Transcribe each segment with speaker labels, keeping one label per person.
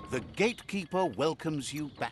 Speaker 1: The gatekeeper welcomes you back.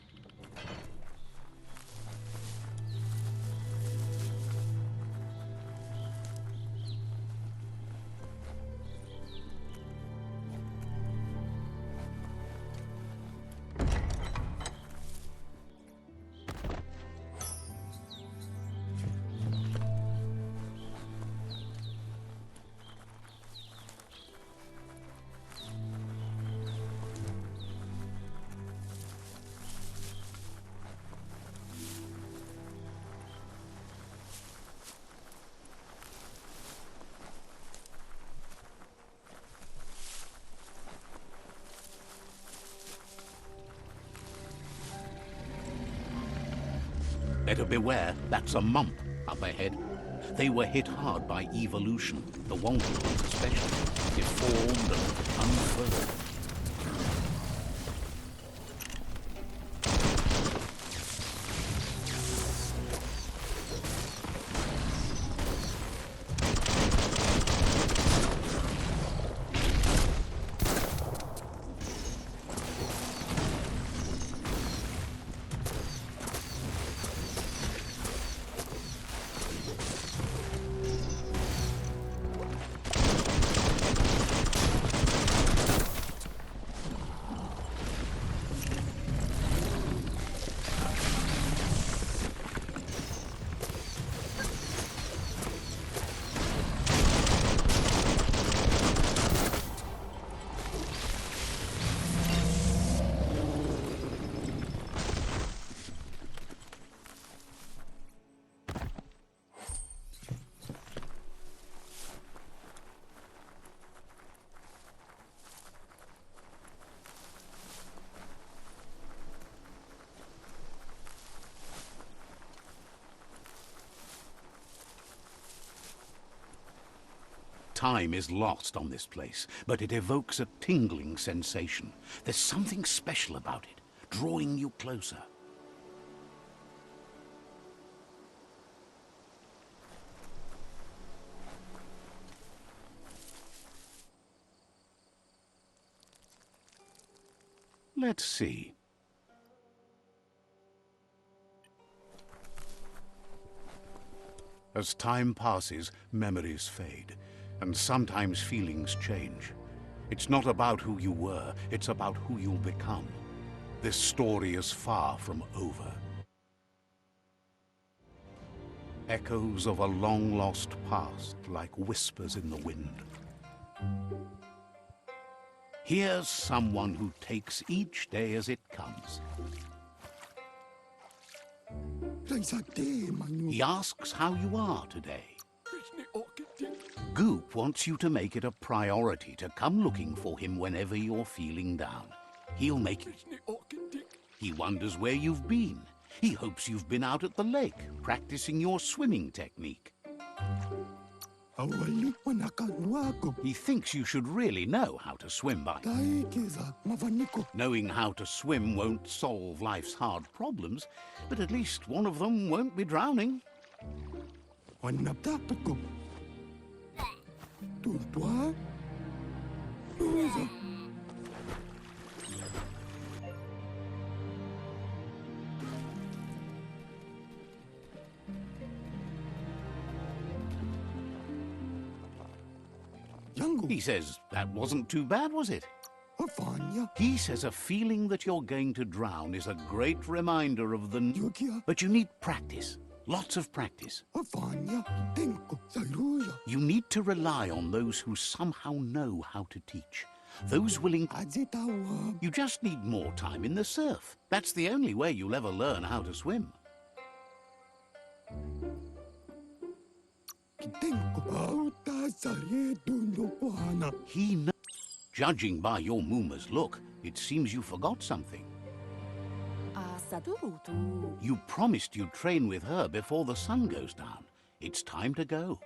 Speaker 1: Better beware, that's a mump up ahead. They were hit hard by evolution, the Wonky ones especially, deformed and unfurled. Time is lost on this place, but it evokes a tingling sensation. There's something special about it, drawing you closer. Let's see. As time passes, memories fade. And sometimes feelings change. It's not about who you were, it's about who you'll become. This story is far from over. Echoes of a long-lost past, like whispers in the wind. Here's someone who takes each day as it comes. He asks how you are today. Goop wants you to make it a priority to come looking for him whenever you're feeling down. He'll make it. He wonders where you've been. He hopes you've been out at the lake, practicing your swimming technique. He thinks you should really know how to swim by. Knowing how to swim won't solve life's hard problems, but at least one of them won't be drowning. He says that wasn't too bad, was it? He says a feeling that you're going to drown is a great reminder of the... But you need practice. Lots of practice. You need to rely on those who somehow know how to teach. Those willing... You just need more time in the surf. That's the only way you'll ever learn how to swim. He knows. Judging by your Muma's look, it seems you forgot something. You promised you'd train with her before the sun goes down. It's time to go.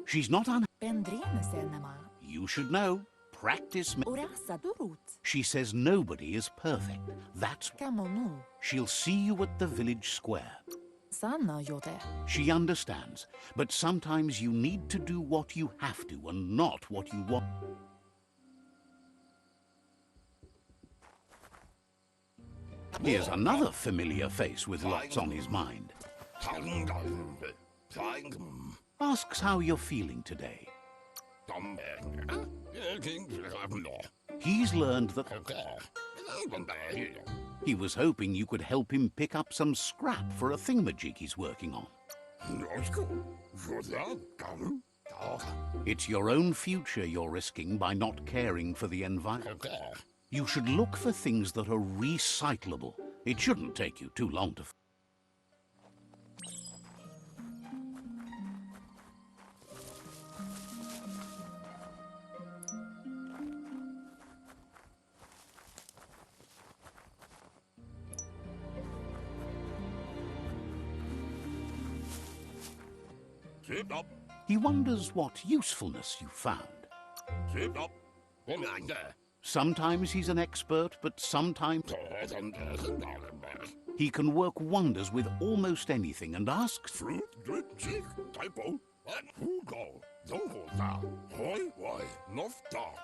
Speaker 1: She's not You should know. Practice. She says nobody is perfect. That's... She'll see you at the village square.
Speaker 2: Sana yote.
Speaker 1: She understands, but sometimes you need to do what you have to and not what you want. Here's another familiar face with lots on his mind. Asks how you're feeling today. He's learned that he was hoping you could help him pick up some scrap for a thingamajig he's working on. It's your own future you're risking by not caring for the environment. You should look for things that are recyclable. It shouldn't take you too long to...
Speaker 3: Sit up.
Speaker 1: He wonders what usefulness you found.
Speaker 3: Sit up.
Speaker 1: Sometimes he's an expert, but sometimes he can work wonders with almost anything and asks...
Speaker 3: Fruit, drip, cheek, typo, and who go? Don't go down. Hoi, why, not down.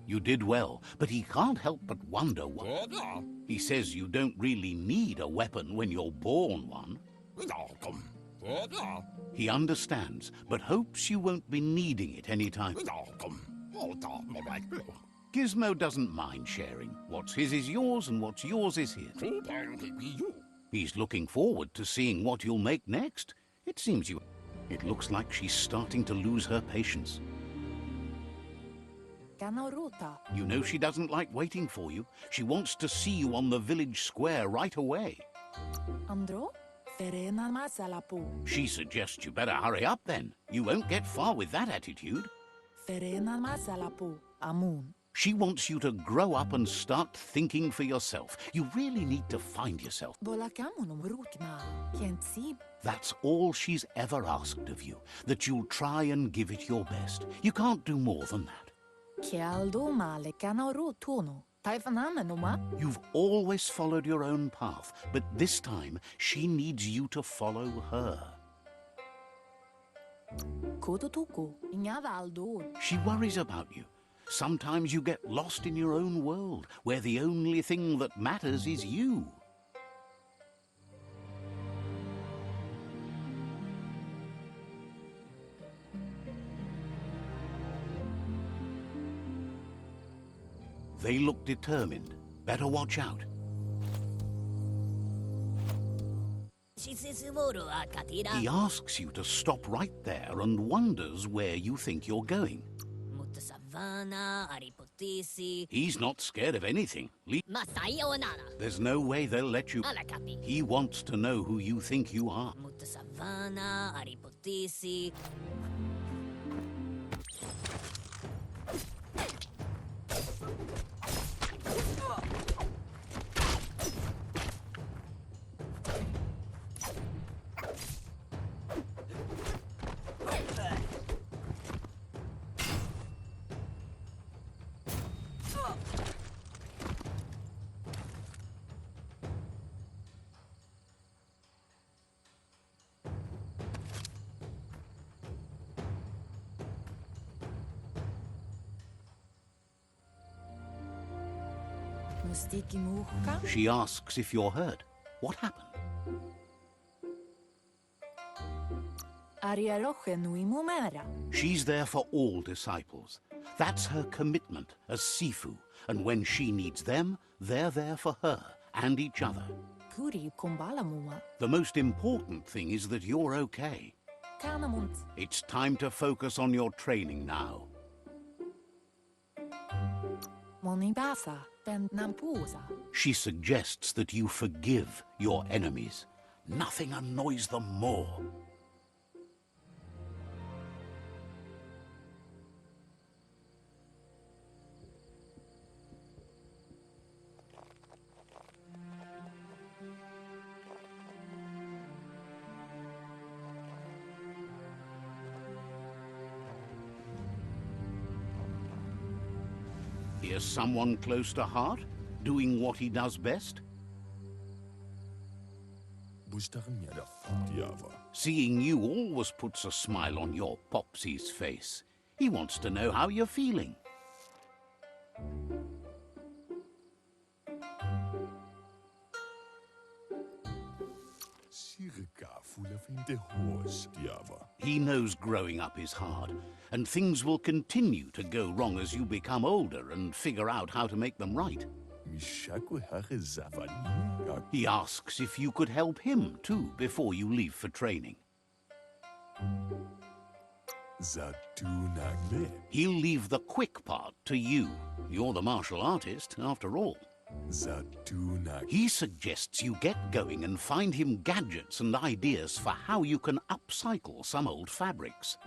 Speaker 1: You did well, but he can't help but wonder why. He says you don't really need a weapon when you're born one. He understands, but hopes you won't be needing it anytime. Gizmo doesn't mind sharing. What's his is yours, and what's yours is his. He's looking forward to seeing what you'll make next. It looks like she's starting to lose her patience. You know she doesn't like waiting for you. She wants to see you on the village square right away. She suggests you better hurry up then. You won't get far with that attitude. She wants you to grow up and start thinking for yourself. You really need to find yourself. That's all she's ever asked of you, that you'll try and give it your best. You can't do more than that. You've always followed your own path, but this time she needs you to follow her. She worries about you. Sometimes you get lost in your own world, where the only thing that matters is you. They look determined. Better watch out. He asks you to stop right there and wonders where you think you're going. He's not scared of anything. There's no way they'll let you. He wants to know who you think you are. She asks if you're hurt. What happened? She's there for all disciples. That's her commitment as Sifu. And when she needs them, they're there for her and each other. The most important thing is that you're okay. It's time to focus on your training now. She suggests that you forgive your enemies. Nothing annoys them more. Here's someone close to heart, doing what he does best. Seeing you always puts a smile on your Popsy's face. He wants to know how you're feeling. He knows growing up is hard, and things will continue to go wrong as you become older and figure out how to make them right. He asks if you could help him too before you leave for training. He'll leave the quick part to you. You're the martial artist, after all. He suggests you get going and find him gadgets and ideas for how you can upcycle some old fabrics.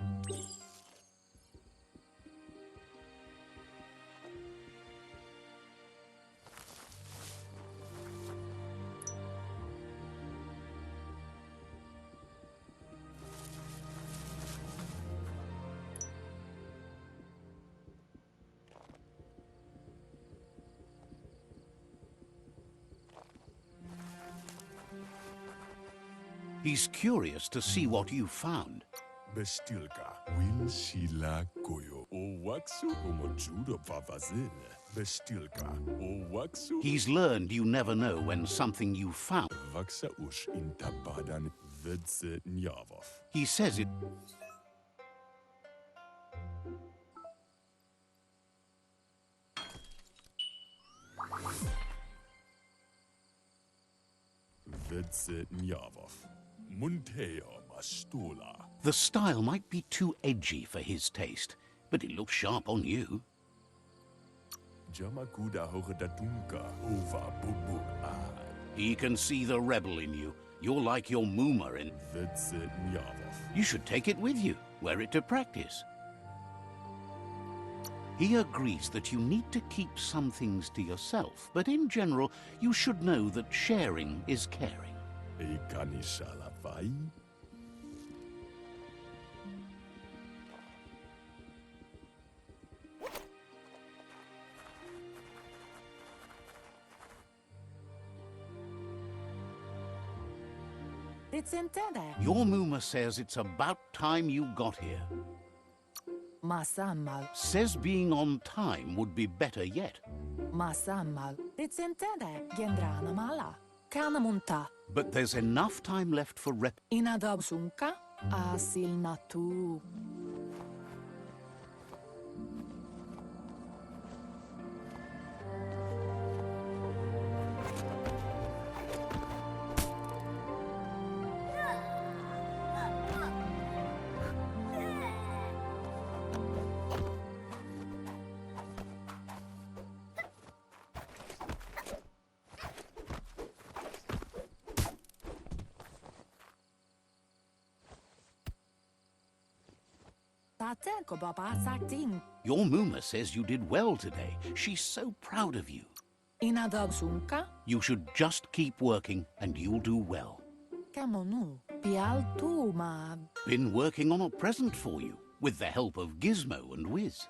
Speaker 1: He's curious to see what you've found.
Speaker 3: Bestilka, winshila koyo, owaksu omojudo vavazin. Bestilka, owaksu.
Speaker 1: He's learned you never know when something you found.
Speaker 3: Vaksa ush intabadan vedze nyavov.
Speaker 1: He says it.
Speaker 3: Vedze nyavov. Munteo mastula.
Speaker 1: The style might be too edgy for his taste, but it looks sharp on you.
Speaker 3: Jamakuda hogedatunka ova bubu ai.
Speaker 1: He can see the rebel in you. You're like your Muma in.
Speaker 3: Vedze nyavov.
Speaker 1: You should take it with you, wear it to practice. He agrees that you need to keep some things to yourself, but in general, you should know that sharing is caring.
Speaker 3: Ekanishalavai.
Speaker 1: Your Muma says it's about time you got here. Says being on time would be better yet. But there's enough time left for rep. Your Muma says you did well today. She's so proud of you. You should just keep working and you'll do well. Been working on a present for you, with the help of Gizmo and Wiz.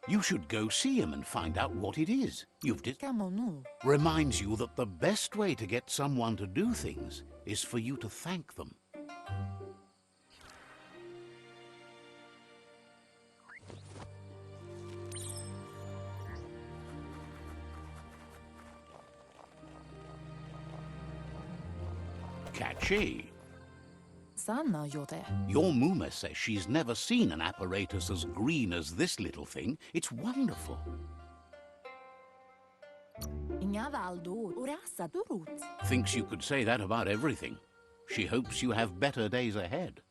Speaker 1: You should go see him and find out what it is. Reminds you that the best way to get someone to do things is for you to thank them. Catchy. Your Muma says she's never seen an apparatus as green as this little thing. It's wonderful. Thinks you could say that about everything. She hopes you have better days ahead.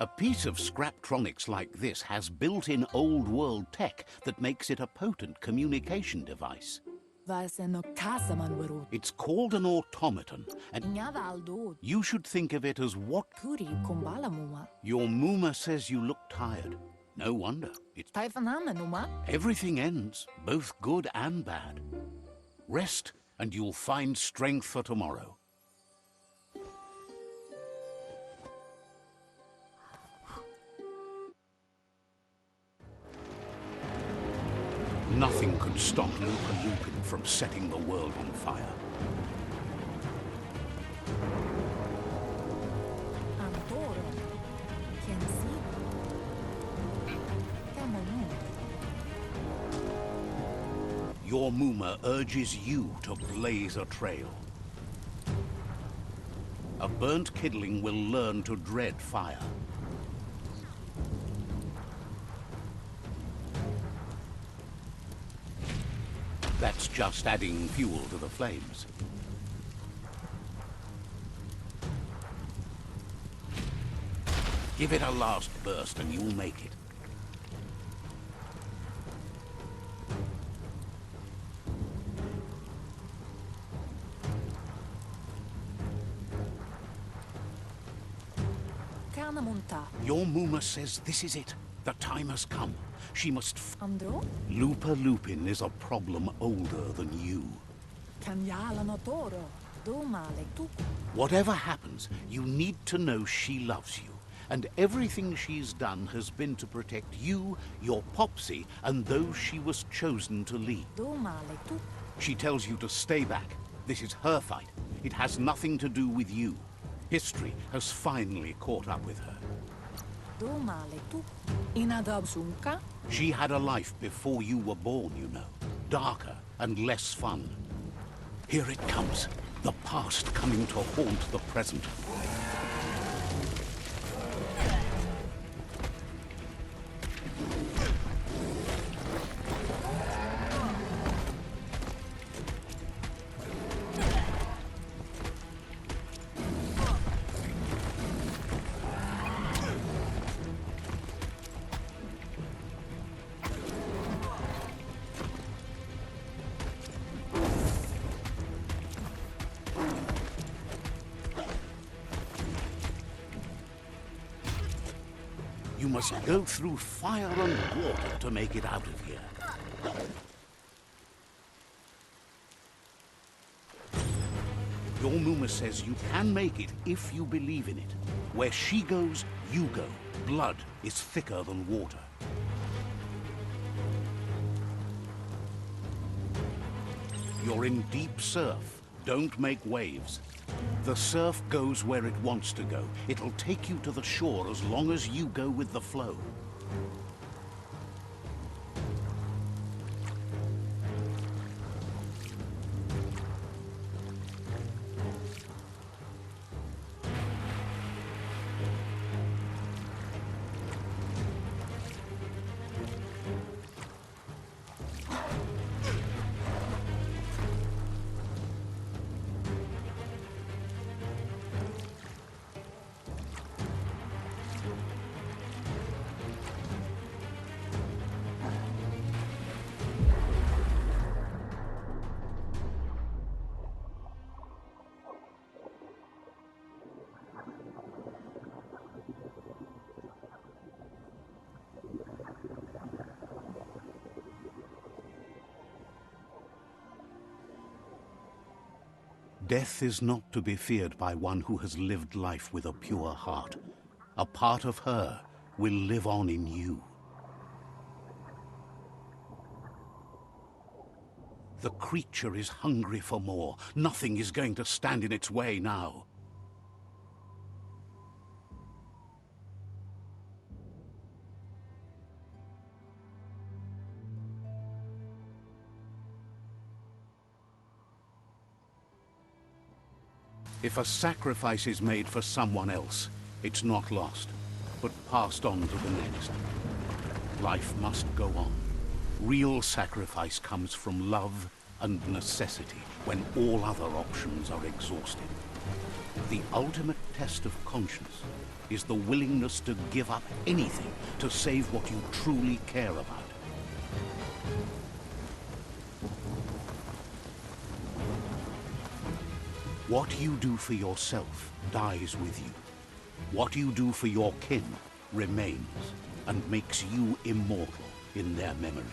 Speaker 1: A piece of Scraptronics like this has built-in old-world tech that makes it a potent communication device. It's called an automaton, and you should think of it as what... Your Muma says you look tired. No wonder. Everything ends, both good and bad. Rest, and you'll find strength for tomorrow. Nothing could stop Lupin from setting the world on fire. Your Muma urges you to blaze a trail. A burnt kidling will learn to dread fire. That's just adding fuel to the flames. Give it a last burst and you'll make it. Your Muma says this is it. The time has come. She must
Speaker 2: Andro?
Speaker 1: Lupin is a problem older than you. Whatever happens, you need to know she loves you. And everything she's done has been to protect you, your Popsy, and those she was chosen to lead. She tells you to stay back. This is her fight. It has nothing to do with you. History has finally caught up with her. She had a life before you were born, you know. Darker and less fun. Here it comes. The past coming to haunt the present. You must go through fire and water to make it out of here. Your Muma says you can make it if you believe in it. Where she goes, you go. Blood is thicker than water. You're in deep surf. Don't make waves. The surf goes where it wants to go. It'll take you to the shore as long as you go with the flow. Death is not to be feared by one who has lived life with a pure heart. A part of her will live on in you. The creature is hungry for more. Nothing is going to stand in its way now. If a sacrifice is made for someone else, it's not lost, but passed on to the next. Life must go on. Real sacrifice comes from love and necessity when all other options are exhausted. The ultimate test of conscience is the willingness to give up anything to save what you truly care about. What you do for yourself dies with you. What you do for your kin remains and makes you immortal in their memory.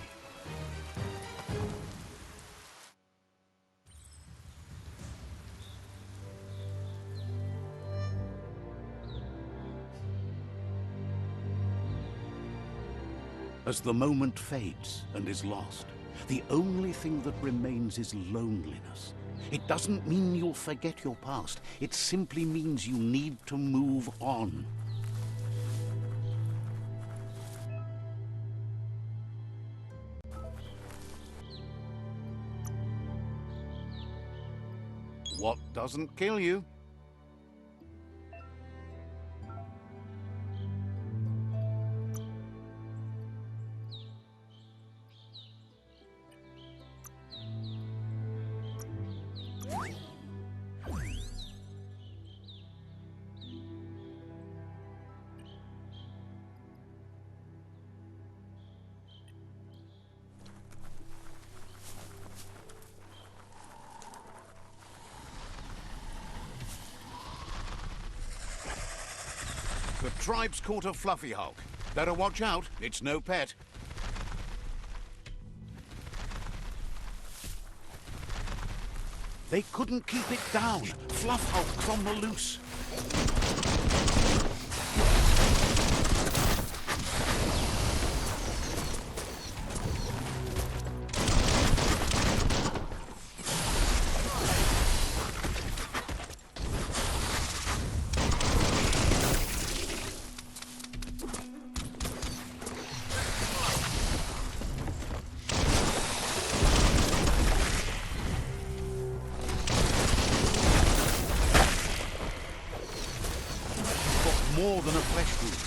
Speaker 1: As the moment fades and is lost, the only thing that remains is loneliness. It doesn't mean you'll forget your past. It simply means you need to move on. What doesn't kill you? The tribe's caught a fluffy hulk. Better watch out, it's no pet. They couldn't keep it down. Fluff hulk's on the loose. More than a flesh wound.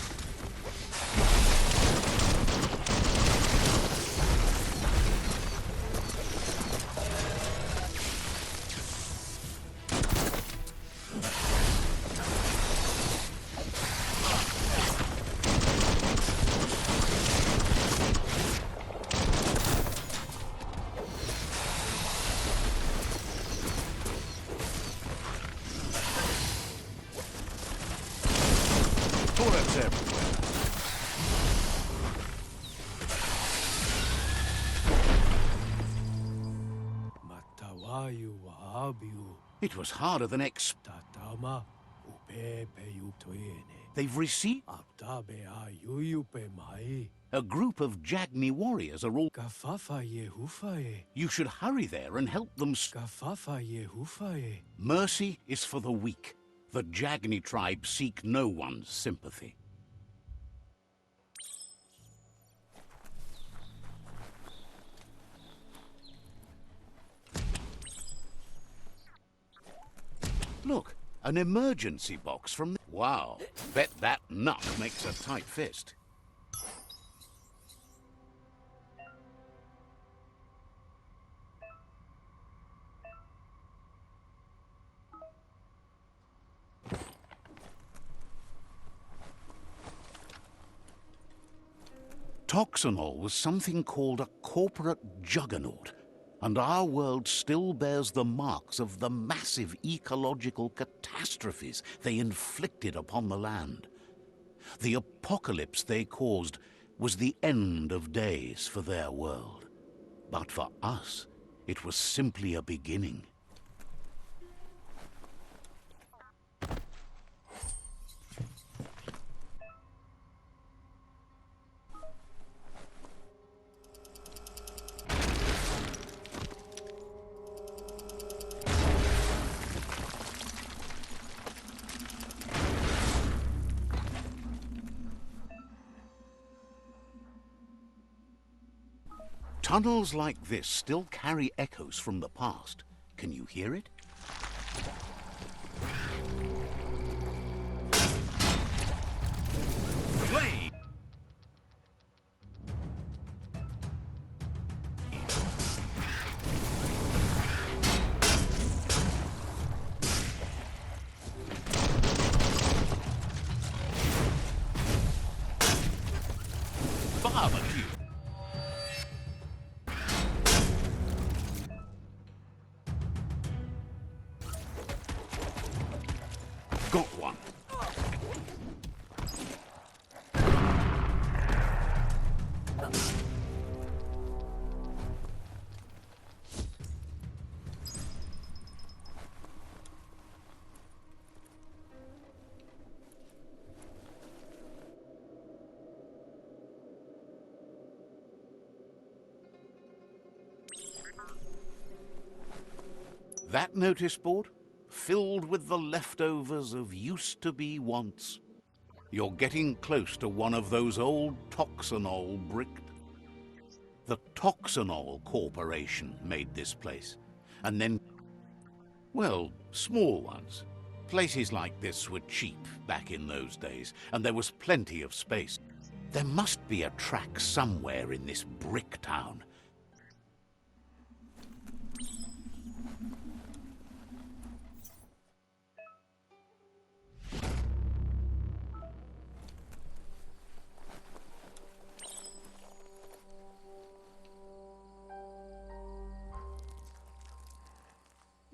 Speaker 1: Bullets everywhere. It was harder than They've received a group of Jagni warriors are all. You should hurry there and help them. Mercy is for the weak. The Jagni tribe seek no one's sympathy. Look, an emergency box from the... Wow, bet that nut makes a tight fist. Toxanol was something called a corporate juggernaut, and our world still bears the marks of the massive ecological catastrophes they inflicted upon the land. The apocalypse they caused was the end of days for their world. But for us, it was simply a beginning. Tunnels like this still carry echoes from the past. Can you hear it? Flame! Barbecue. Got one. That notice board? Filled with the leftovers of used-to-be wants. You're getting close to one of those old Toxanol bricked. The Toxanol Corporation made this place. And then, well, small ones. Places like this were cheap back in those days, and there was plenty of space. There must be a track somewhere in this brick town.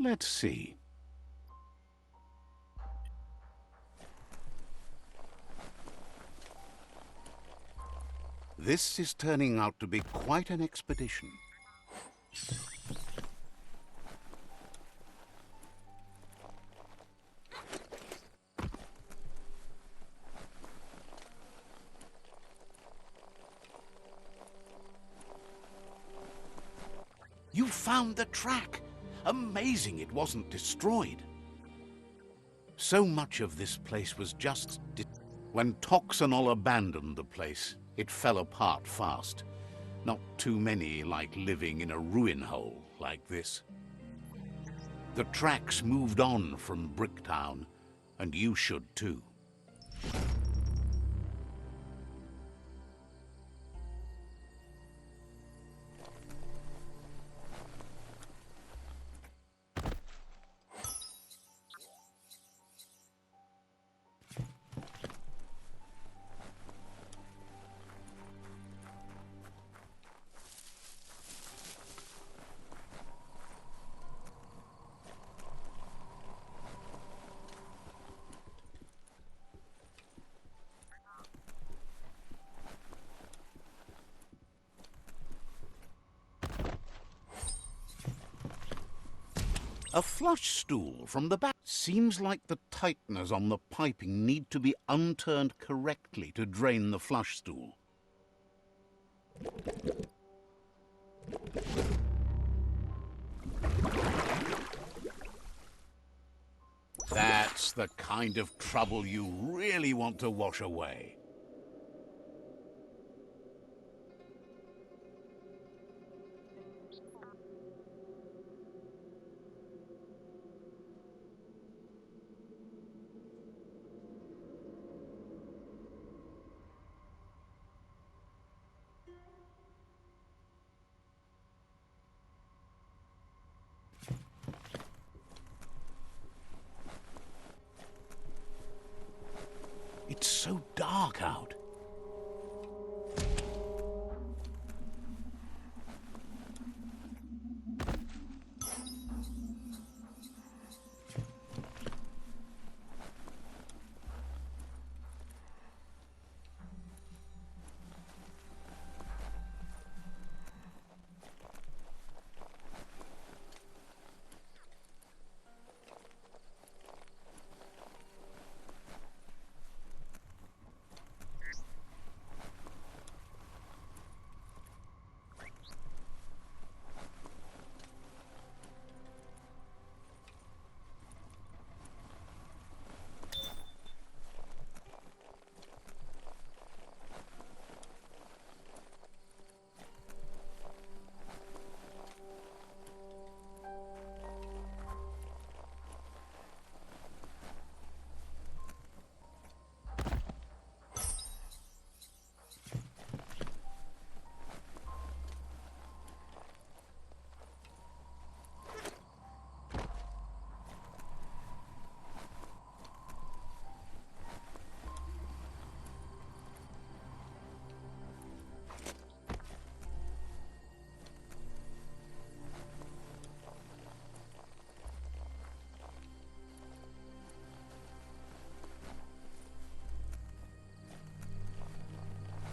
Speaker 1: Let's see. This is turning out to be quite an expedition. You found the track! Amazing it wasn't destroyed. So much of this place was just... When Toxanol abandoned the place, it fell apart fast. Not too many like living in a ruin hole like this. The tracks moved on from Bricktown, and you should too. A flush stool from the back. Seems like the tighteners on the piping need to be unturned correctly to drain the flush stool. That's the kind of trouble you really want to wash away. It's so dark out.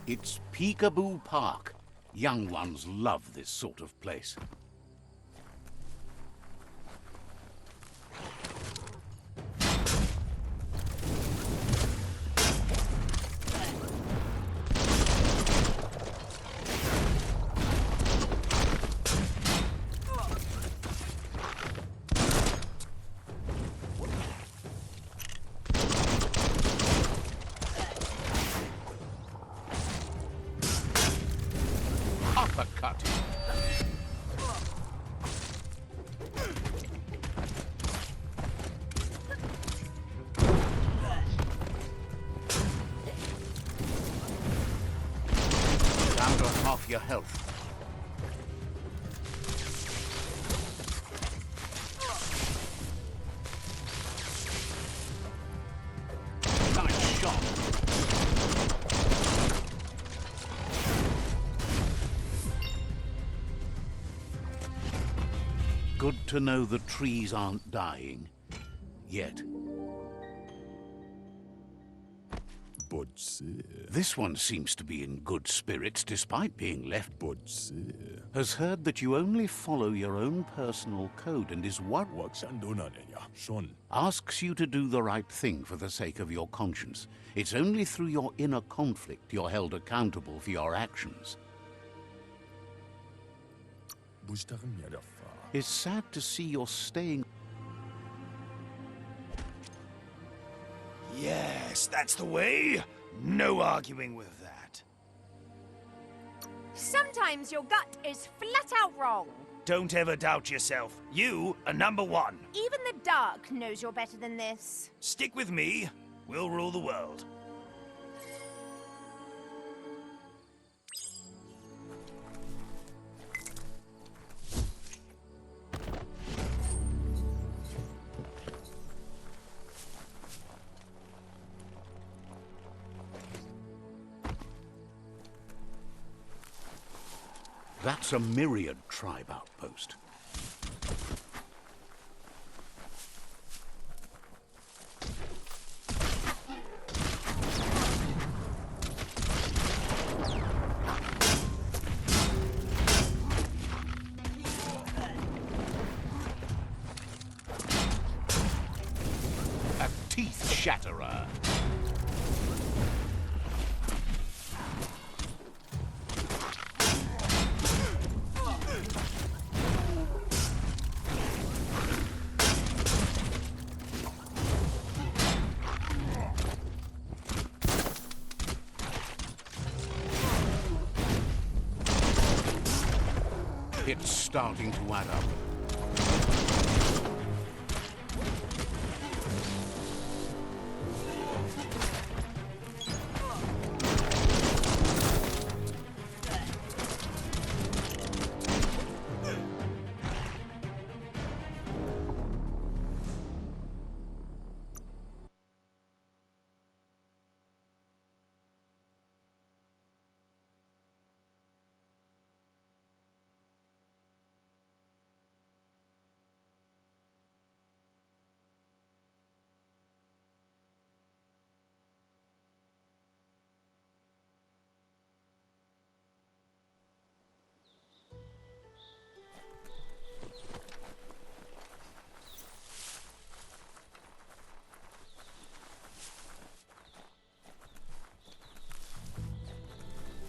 Speaker 1: It's Peekaboo Park. Young ones love this sort of place. Uppercut. Down to half your health. Nice shot. Good to know the trees aren't dying. Yet.
Speaker 3: But sir,
Speaker 1: This one seems to be in good spirits despite being left.
Speaker 3: but sir,
Speaker 1: Has heard that you only follow your own personal code and is what
Speaker 3: 왁산도나네냐, son.
Speaker 1: asks you to do the right thing for the sake of your conscience. It's only through your inner conflict you're held accountable for your actions.
Speaker 3: 무시탁은 야라파.
Speaker 1: It's sad to see you're staying.
Speaker 2: Yes, that's the way. No arguing with that.
Speaker 4: Sometimes your gut is flat out wrong.
Speaker 2: Don't ever doubt yourself. You are number one.
Speaker 4: Even the dark knows you're better than this.
Speaker 2: Stick with me. We'll rule the world.
Speaker 1: That's a myriad tribe outpost. A teeth shatterer. It's starting to add up.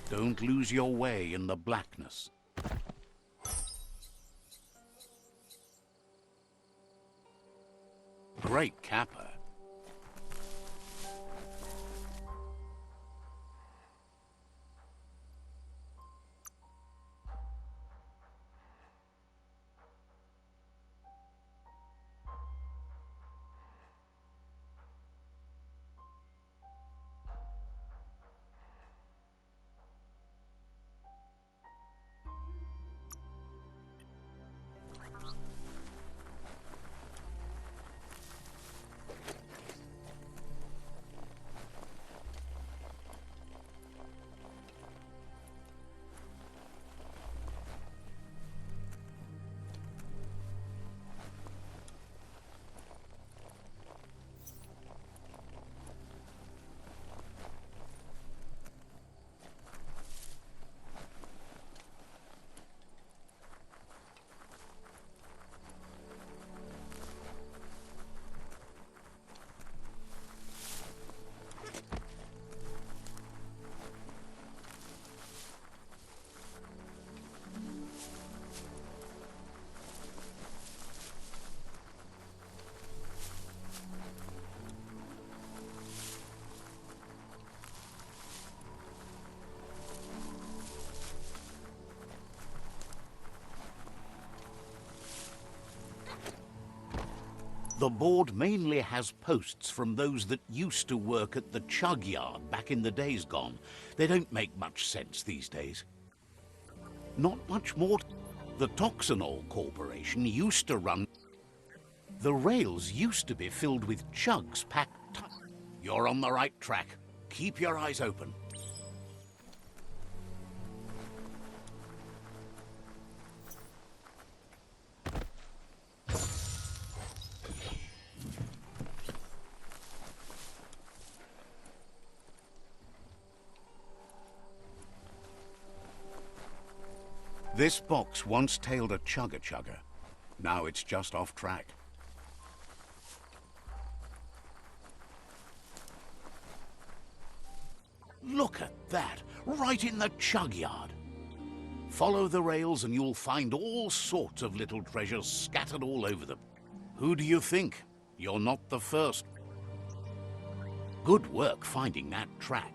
Speaker 1: Don't lose your way in the blackness. Great capper. The board mainly has posts from those that used to work at the chug yard back in the days gone. They don't make much sense these days. Not much more. The Toxanol Corporation used to run... The rails used to be filled with chugs packed... You're on the right track. Keep your eyes open. This box once tailed a chugger-chugger. Now it's just off track. Look at that, right in the chug yard. Follow the rails and you'll find all sorts of little treasures scattered all over them. Who do you think? You're not the first. Good work finding that track.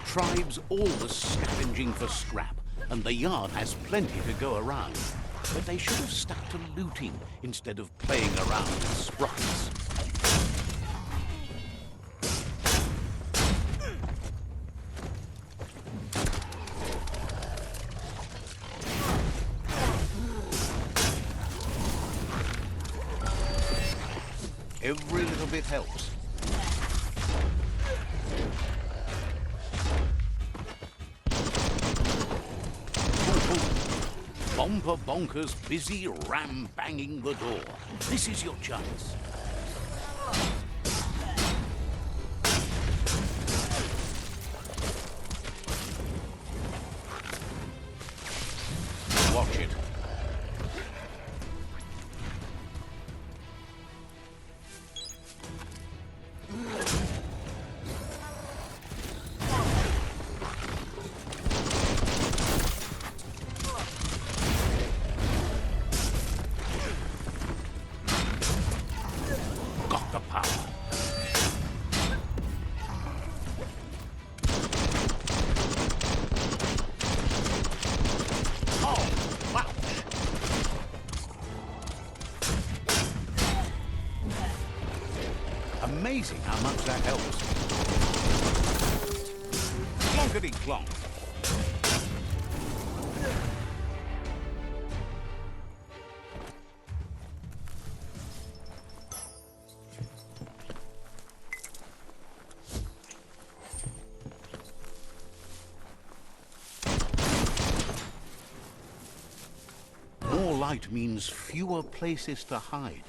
Speaker 1: Tribes always scavenging for scrap, and the yard has plenty to go around. But they should have stuck to looting instead of playing around with sprockets. Every little bit helps. Bomper Bonkers busy ram-banging the door. This is your chance. Watch it. Amazing how much that helps. Clonkety-clonk. More light means fewer places to hide.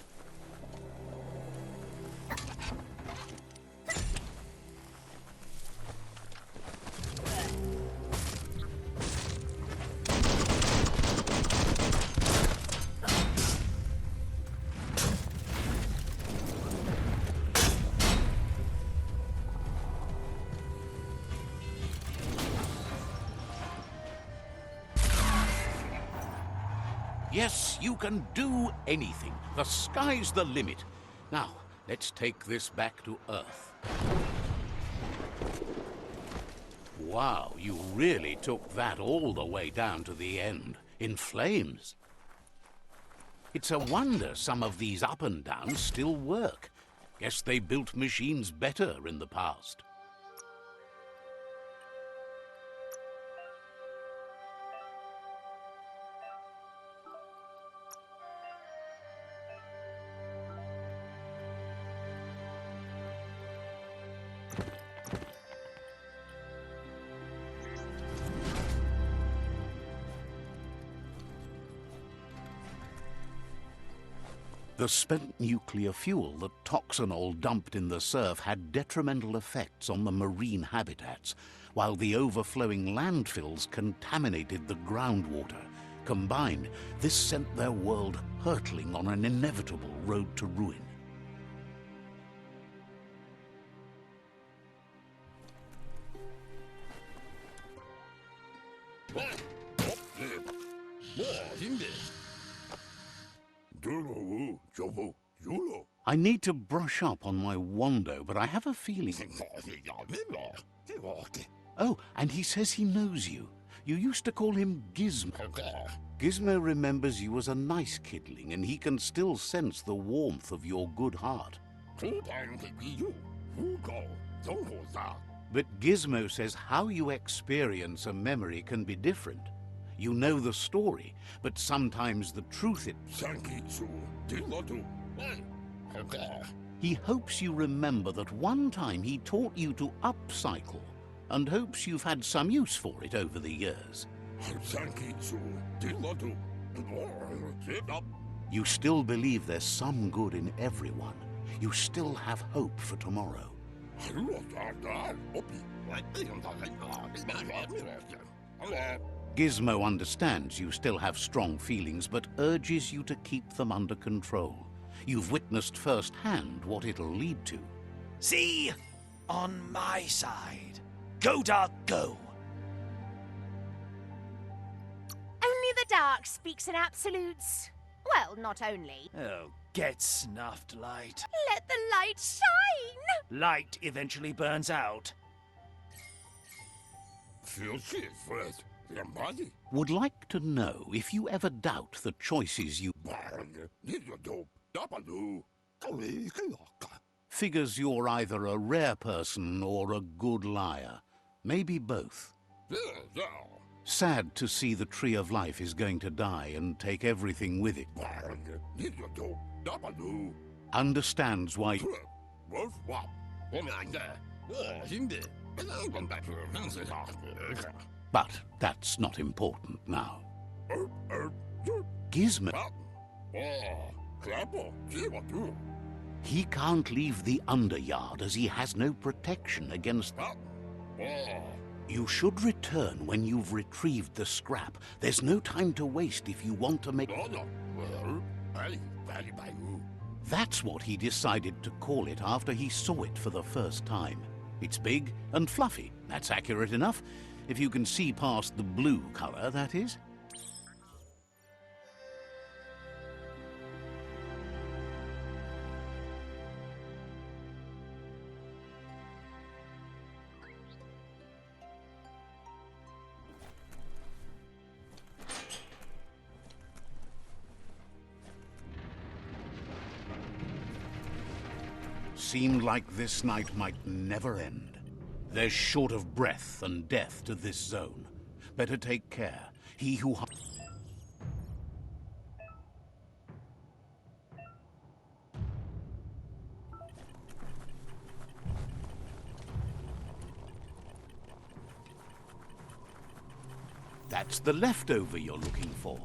Speaker 1: Yes, you can do anything. The sky's the limit. Now, let's take this back to Earth. Wow, you really took that all the way down to the end, in flames. It's a wonder some of these up and downs still work. Guess they built machines better in the past. The spent nuclear fuel that Toxanol dumped in the surf had detrimental effects on the marine habitats, while the overflowing landfills contaminated the groundwater. Combined, this sent their world hurtling on an inevitable road to ruin. I need to brush up on my Wando, but I have a feeling... Oh, and he says he knows you. You used to call him Gizmo. Gizmo remembers you as a nice kidling, and he can still sense the warmth of your good heart. But Gizmo says how you experience a memory can be different. You know the story, but sometimes the truth He hopes you remember that one time he taught you to upcycle, and hopes you've had some use for it over the years. You still believe there's some good in everyone. You still have hope for tomorrow. Gizmo understands you still have strong feelings, but urges you to keep them under control. You've witnessed firsthand what it'll lead to.
Speaker 2: See? On my side. Go, Dark, go!
Speaker 4: Only the dark speaks in absolutes. Well, not only.
Speaker 2: Oh, get snuffed, Light.
Speaker 4: Let the light shine!
Speaker 2: Light eventually burns out.
Speaker 1: Would like to know if you ever doubt the choices you... Figures you're either a rare person or a good liar. Maybe both. Sad to see the Tree of Life is going to die and take everything with it. Understands why... But that's not important now. Gizmo... He can't leave the Underyard as he has no protection against... You should return when you've retrieved the scrap. There's no time to waste if you want to make... That's what he decided to call it after he saw it for the first time. It's big and fluffy. That's accurate enough. If you can see past the blue color, that is. Seemed like this night might never end. There's short of breath and death to this zone. Better take care. He who... That's the leftover you're looking for.